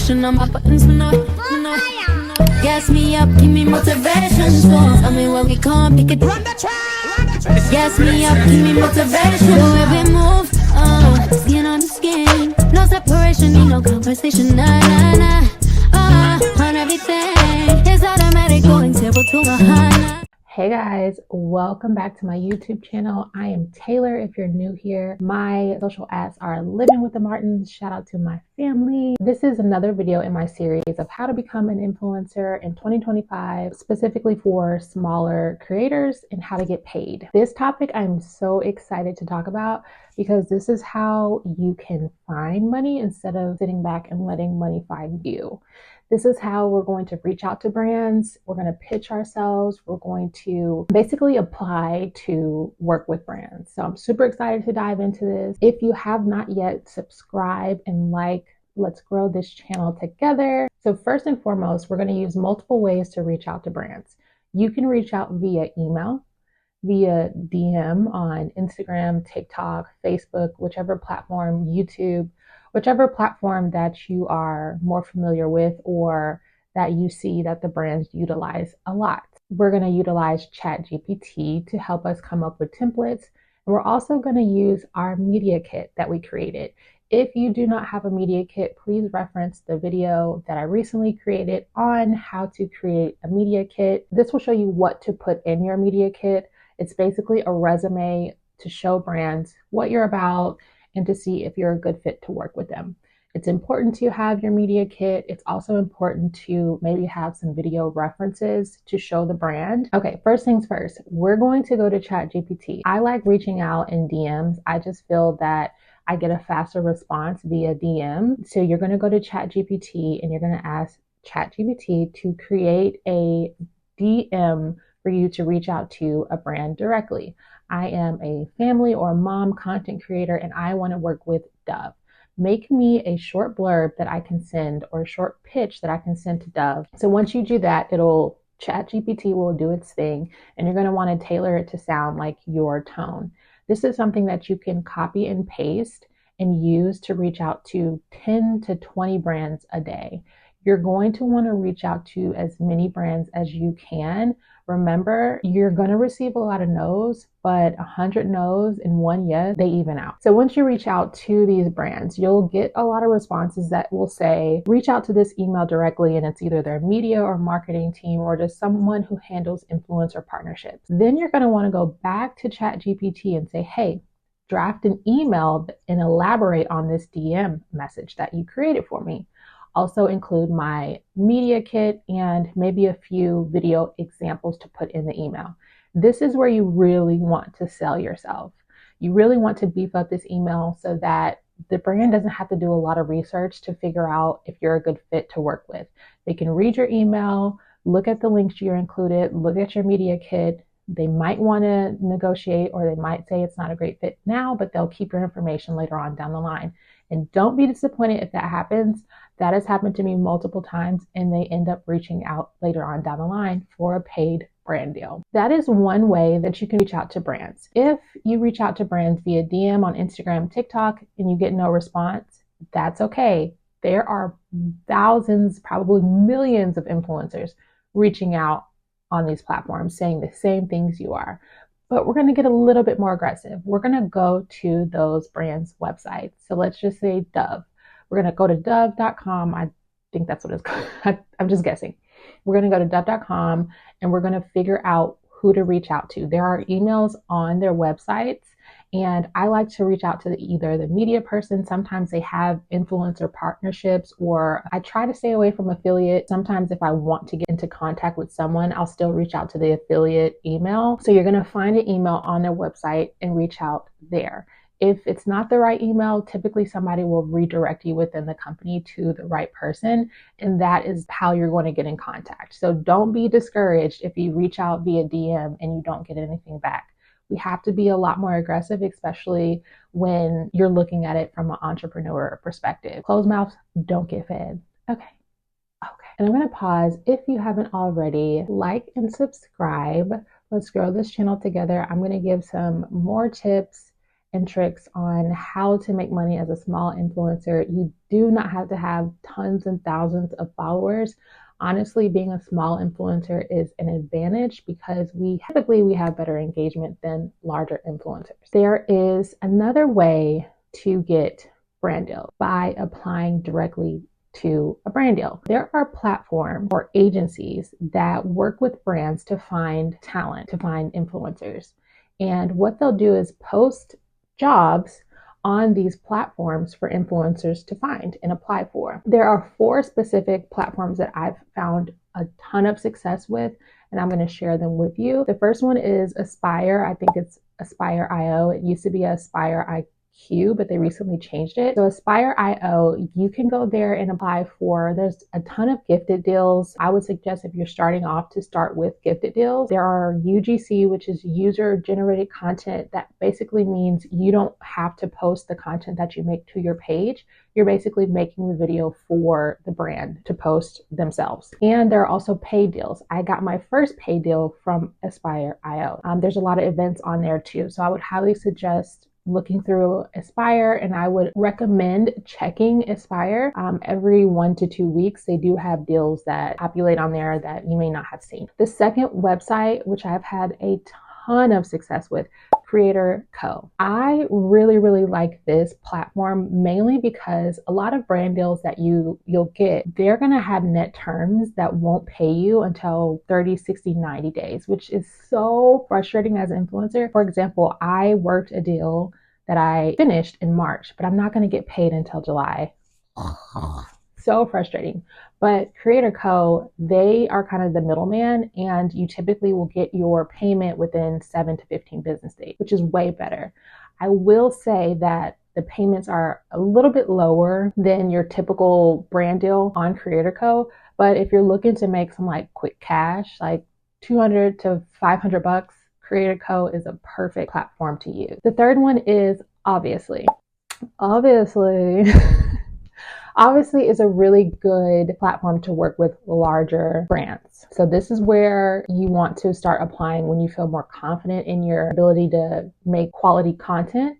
inspiration. I'm up buttons, gas me up, give me motivation. So tell me where we come, pick it. Run the track. Gas me up, give me motivation. The way we move, skin on the skin. No separation, need no conversation. Nah, nah, nah. On everything, it's automatic going table to a high. Hey guys, welcome back to my YouTube channel. I am Taylor if you're new here. My social ads are Living with the Martins. Shout out to my family. This is another video in my series of how to become an influencer in 2025, specifically for smaller creators and how to get paid. This topic I'm so excited to talk about because this is how you can find money instead of sitting back and letting money find you. This is how we're going to reach out to brands. We're going to pitch ourselves. We're going to basically apply to work with brands. So I'm super excited to dive into this. If you have not yet, subscribe and like. Let's grow this channel together. So first and foremost, we're going to use multiple ways to reach out to brands. You can reach out via email, via DM on Instagram, TikTok, Facebook, whichever platform, YouTube, whichever platform that you are more familiar with or that you see that the brands utilize a lot. We're going to utilize ChatGPT to help us come up with templates. And we're also going to use our media kit that we created. If you do not have a media kit, please reference the video that I recently created on how to create a media kit. This will show you what to put in your media kit. It's basically a resume to show brands what you're about and to see if you're a good fit to work with them. It's important to have your media kit. It's also important to maybe have some video references to show the brand. Okay, first things first, we're going to go to ChatGPT. I like reaching out in DMs. I just feel that I get a faster response via DM. So you're going to go to ChatGPT and you're going to ask ChatGPT to create a DM for you to reach out to a brand directly. I am a family or mom content creator and I want to work with Dove. Make me a short blurb that I can send or a short pitch that I can send to Dove. So once you do that, ChatGPT will do its thing and you're going to want to tailor it to sound like your tone. This is something that you can copy and paste and use to reach out to 10 to 20 brands a day. You're going to want to reach out to as many brands as you can. Remember, you're going to receive a lot of no's, but 100 no's and one yes, they even out. So once you reach out to these brands, you'll get a lot of responses that will say, reach out to this email directly, and it's either their media or marketing team or just someone who handles influencer partnerships. Then you're going to want to go back to ChatGPT and say, hey, draft an email and elaborate on this DM message that you created for me. Also include my media kit and maybe a few video examples to put in the email. This is where you really want to sell yourself. You really want to beef up this email so that the brand doesn't have to do a lot of research to figure out if you're a good fit to work with. They can read your email, look at the links you're included, look at your media kit. They might want to negotiate or they might say it's not a great fit now, but they'll keep your information later on down the line. And don't be disappointed if that happens. That has happened to me multiple times and they end up reaching out later on down the line for a paid brand deal. That is one way that you can reach out to brands. If you reach out to brands via DM on Instagram, TikTok, and you get no response, that's okay. There are thousands, probably millions of influencers reaching out on these platforms saying the same things you are. But we're going to get a little bit more aggressive. We're going to go to those brands' websites. So let's just say Dove. We're going to go to dove.com. I think that's what it's called. I'm just guessing. We're going to go to dove.com and we're going to figure out who to reach out to. There are emails on their websites and I like to reach out to either the media person. Sometimes they have influencer partnerships or I try to stay away from affiliate. Sometimes if I want to get into contact with someone, I'll still reach out to the affiliate email. So you're going to find an email on their website and reach out there. If it's not the right email, typically somebody will redirect you within the company to the right person, and that is how you're going to get in contact. So don't be discouraged if you reach out via DM and you don't get anything back. We have to be a lot more aggressive, especially when you're looking at it from an entrepreneur perspective. Closed mouths don't get fed. Okay. And I'm going to pause. If you haven't already, like and subscribe. Let's grow this channel together. I'm going to give some more tips and tricks on how to make money as a small influencer. You do not have to have tons and thousands of followers. Honestly, being a small influencer is an advantage because we have better engagement than larger influencers. There is another way to get brand deals by applying directly to a brand deal. There are platforms or agencies that work with brands to find talent, to find influencers. And what they'll do is post jobs on these platforms for influencers to find and apply for. There are 4 specific platforms that I've found a ton of success with, and I'm going to share them with you. The first one is Aspire. I think it's Aspire.io. It used to be Aspire.io, but they recently changed it. So Aspire.io, you can go there and apply for, there's a ton of gifted deals. I would suggest if you're starting off to start with gifted deals. There are UGC, which is user generated content. That basically means you don't have to post the content that you make to your page. You're basically making the video for the brand to post themselves. And there are also paid deals. I got my first paid deal from Aspire.io. There's a lot of events on there too. So I would highly suggest looking through Aspire, and I would recommend checking Aspire every 1 to 2 weeks. They do have deals that populate on there that you may not have seen. The second website, which I've had a ton of success with, Creator Co. I really like this platform mainly because a lot of brand deals that you'll get, they're going to have net terms that won't pay you until 30, 60, 90 days, which is so frustrating as an influencer. For example, I worked a deal that I finished in March, but I'm not going to get paid until July. So frustrating. But Creator Co, they are kind of the middleman, and you typically will get your payment within 7 to 15 business days, which is way better. I will say that the payments are a little bit lower than your typical brand deal on Creator Co, but if you're looking to make some like quick cash, like 200 to 500 bucks, Creator Co is a perfect platform to use. The third one is Obviously. Obviously is a really good platform to work with larger brands. So this is where you want to start applying when you feel more confident in your ability to make quality content.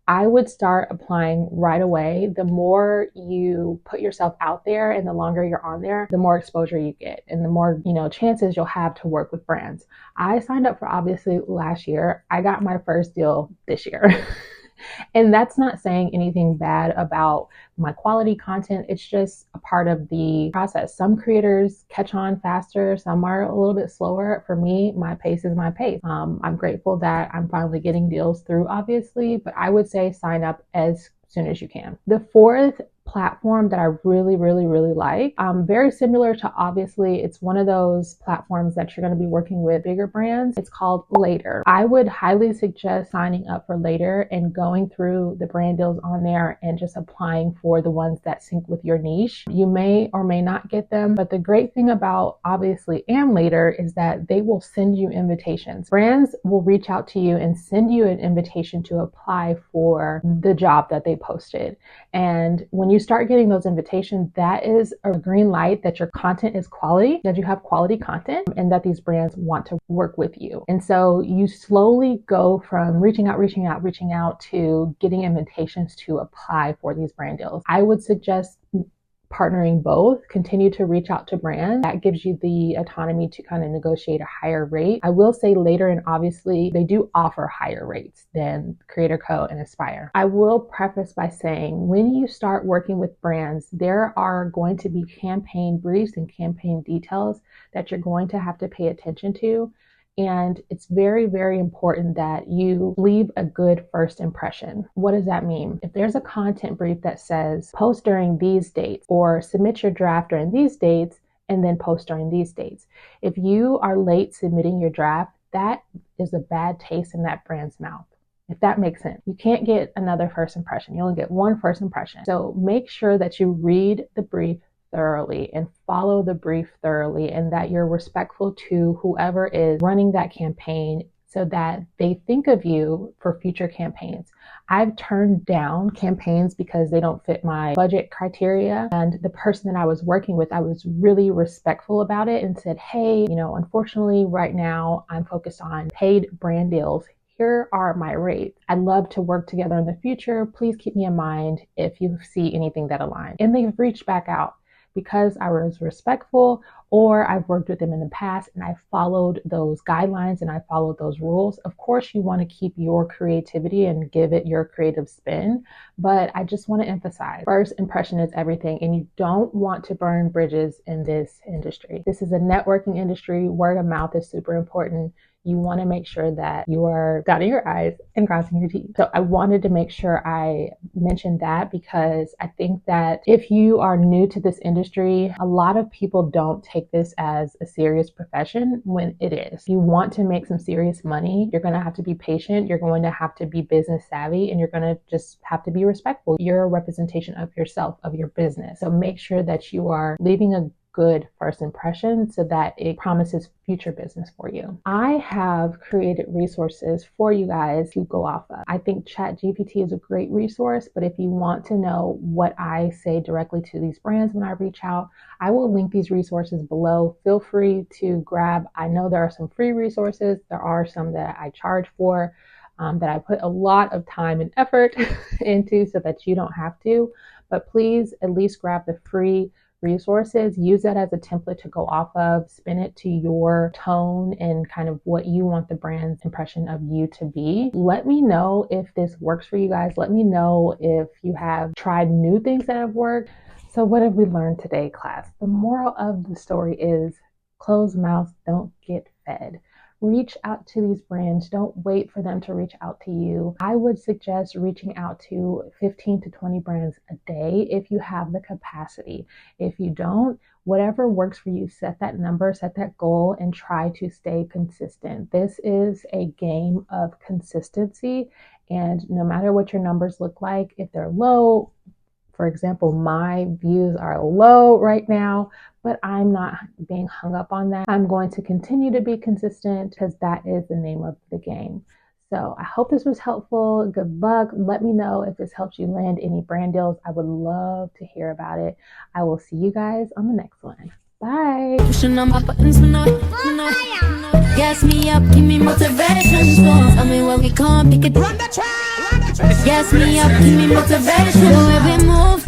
I would start applying right away. The more you put yourself out there and the longer you're on there, the more exposure you get and the more, chances you'll have to work with brands. I signed up for Obviously last year. I got my first deal this year. And that's not saying anything bad about my quality content. It's just a part of the process. Some creators catch on faster. Some are a little bit slower. For me, my pace is my pace. I'm grateful that I'm finally getting deals through Obviously, but I would say sign up as soon as you can. The fourth platform that I really like, very similar to Obviously, it's one of those platforms that you're going to be working with bigger brands. It's called Later. I would highly suggest signing up for Later and going through the brand deals on there and just applying for the ones that sync with your niche. You may or may not get them, but the great thing about Obviously and Later is that they will send you invitations. Brands will reach out to you and send you an invitation to apply for the job that they posted. And when you start getting those invitations, that is a green light that your content is quality, that you have quality content, and that these brands want to work with you. And so you slowly go from reaching out to getting invitations to apply for these brand deals. I would suggest partnering both. Continue to reach out to brands. That gives you the autonomy to kind of negotiate a higher rate. I will say Later and Obviously, they do offer higher rates than Creator Co and Aspire. I will preface by saying when you start working with brands, there are going to be campaign briefs and campaign details that you're going to have to pay attention to. And it's very important that you leave a good first impression. What does that mean? If there's a content brief that says post during these dates or submit your draft during these dates and then post during these dates, if you are late submitting your draft, that is a bad taste in that brand's mouth. If that makes sense. You can't get another first impression. You only get one first impression. So make sure that you read the brief thoroughly and follow the brief thoroughly, and that you're respectful to whoever is running that campaign so that they think of you for future campaigns. I've turned down campaigns because they don't fit my budget criteria, and the person that I was working with, I was really respectful about it and said, hey, unfortunately right now I'm focused on paid brand deals. here are my rates. I'd love to work together in the future. Please keep me in mind if you see anything that aligns. And they've reached back out because I was respectful, or I've worked with them in the past and I followed those guidelines and I followed those rules. Of course, you want to keep your creativity and give it your creative spin, but I just want to emphasize, first impression is everything, and you don't want to burn bridges in this industry. This is a networking industry. Word of mouth is super important. You want to make sure that you are dotting your I's and crossing your T's. So I wanted to make sure I mentioned that, because I think that if you are new to this industry, a lot of people don't take this as a serious profession when it is. If you want to make some serious money, you're going to have to be patient. You're going to have to be business savvy, and you're going to just have to be respectful. You're a representation of yourself, of your business. So make sure that you are leaving a good first impression so that it promises future business for you. I have created resources for you guys to go off of. I think ChatGPT is a great resource, but if you want to know what I say directly to these brands when I reach out, I will link these resources below. Feel free to grab. I know there are some free resources. There are some that I charge for, that I put a lot of time and effort into so that you don't have to. But please at least grab the free resources, use that as a template to go off of, spin it to your tone and kind of what you want the brand's impression of you to be. Let me know if this works for you guys. Let me know if you have tried new things that have worked. So what have we learned today, class? The moral of the story is closed mouths don't get fed. Reach out to these brands. Don't wait for them to reach out to you. I would suggest reaching out to 15 to 20 brands a day if you have the capacity. If you don't, whatever works for you, set that number, set that goal, and try to stay consistent. This is a game of consistency, and no matter what your numbers look like, if they're low, for example, my views are low right now, but I'm not being hung up on that. I'm going to continue to be consistent because that is the name of the game. So I hope this was helpful. Good luck. Let me know if this helps you land any brand deals. I would love to hear about it. I will see you guys on the next one. Bye. Pushing on my buttons, gas me up, give me motivation. So tell me where we come, pick it. Run the track. Gas me up, give me motivation. The way we move.